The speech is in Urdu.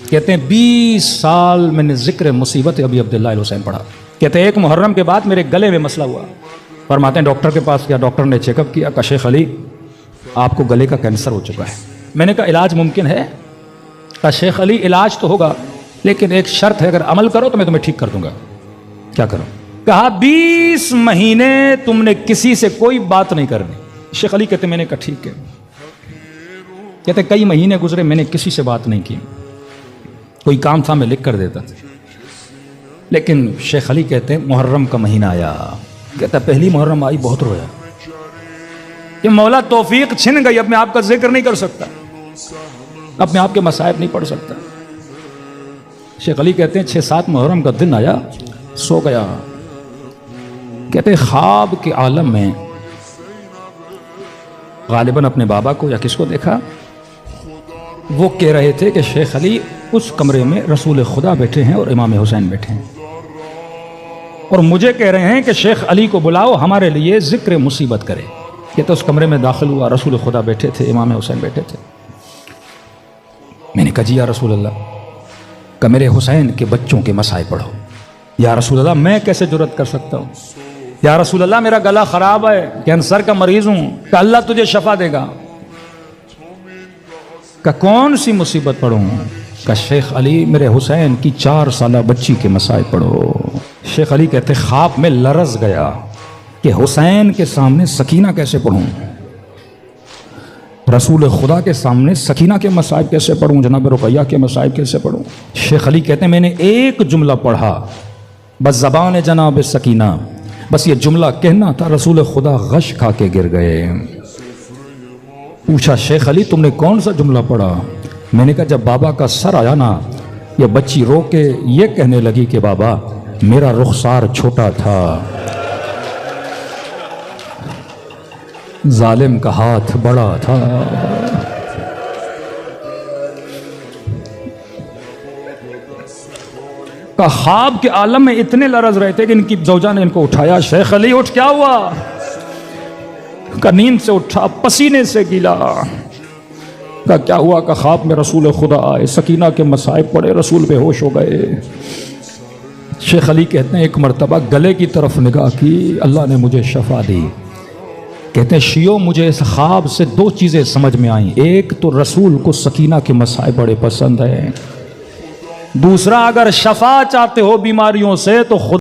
کہتے ہیں 20 سال میں نے ذکر مصیبت ابی عبداللہ الحسین پڑھا. کہتے ہیں ایک محرم کے بعد میرے گلے میں مسئلہ ہوا. فرماتے ہیں ڈاکٹر کے پاس گیا, ڈاکٹر نے چیک اپ کیا, کہا شیخ علی آپ کو گلے کا کینسر ہو چکا ہے. میں نے کہا علاج ممکن ہے؟ کہا شیخ علی علاج تو ہوگا لیکن ایک شرط ہے, اگر عمل کرو تو میں تمہیں ٹھیک کر دوں گا. کیا کروں؟ کہا 20 مہینے تم نے کسی سے کوئی بات نہیں کرنی. شیخ علی کہتے میں نے کہا ٹھیک ہے. کہتے کئی مہینے گزرے میں نے کسی سے بات نہیں کی, کوئی کام تھا میں لکھ کر دیتا تھا. لیکن شیخ علی کہتے ہیں محرم کا مہینہ آیا. کہتا پہلی محرم آئی بہت رویا کہ مولا توفیق چھن گئی, اب میں آپ کا ذکر نہیں کر سکتا, اب میں آپ کے مصائب نہیں پڑھ سکتا. شیخ علی کہتے ہیں 6-7 محرم کا دن آیا, سو گیا. کہتے خواب کے عالم میں غالباً اپنے بابا کو یا کس کو دیکھا, وہ کہہ رہے تھے کہ شیخ علی اس کمرے میں رسول خدا بیٹھے ہیں اور امام حسین بیٹھے ہیں, اور مجھے کہہ رہے ہیں کہ شیخ علی کو بلاؤ ہمارے لیے ذکر مصیبت کرے. یہ تو اس کمرے میں داخل ہوا, رسول خدا بیٹھے تھے, امام حسین بیٹھے تھے. میں نے کہا جی یا رسول اللہ, کہ میرے حسین کے بچوں کے مسائل پڑھو. یا رسول اللہ میں کیسے جرأت کر سکتا ہوں؟ یا رسول اللہ میرا گلا خراب ہے, کینسر کا مریض ہوں, کہ اللہ تجھے شفا دے گا. کہ کون سی مصیبت پڑھوں؟ کہ شیخ علی میرے حسین کی 4 سالہ بچی کے مسائل پڑھو. شیخ علی کہتے خواب میں لرز گیا کہ حسین کے سامنے سکینہ کیسے پڑھوں, رسول خدا کے سامنے سکینہ کے مصائب کیسے پڑھوں, جناب رقیہ کے مصائب کیسے پڑھوں. شیخ علی کہتے ہیں میں نے ایک جملہ پڑھا بس زبان جناب سکینہ, بس یہ جملہ کہنا تھا, رسول خدا غش کھا کے گر گئے. پوچھا شیخ علی تم نے کون سا جملہ پڑھا؟ میں نے کہا جب بابا کا سر آیا نا, یہ بچی رو کے یہ کہنے لگی کہ بابا میرا رخسار چھوٹا تھا, ظالم کا ہاتھ بڑا تھا. کہ خواب کے عالم میں اتنے لرز رہے تھے کہ ان کی زوجہ نے ان کو اٹھایا. شیخ علی اٹھ, کیا ہوا؟ کہ نیند سے اٹھا, پسینے سے گیلا. کہ کیا ہوا؟ کہ خواب میں رسول خدا آئے, سکینہ کے مصائب پڑے, رسول بے ہوش ہو گئے. شیخ علی کہتے ہیں ایک مرتبہ گلے کی طرف نگاہ کی, اللہ نے مجھے شفا دی. کہتے ہیں شیعو مجھے اس خواب سے 2 چیزیں سمجھ میں آئیں. ایک تو رسول کو سکینہ کے مصائب بڑے پسند ہیں, دوسرا اگر شفا چاہتے ہو بیماریوں سے تو خود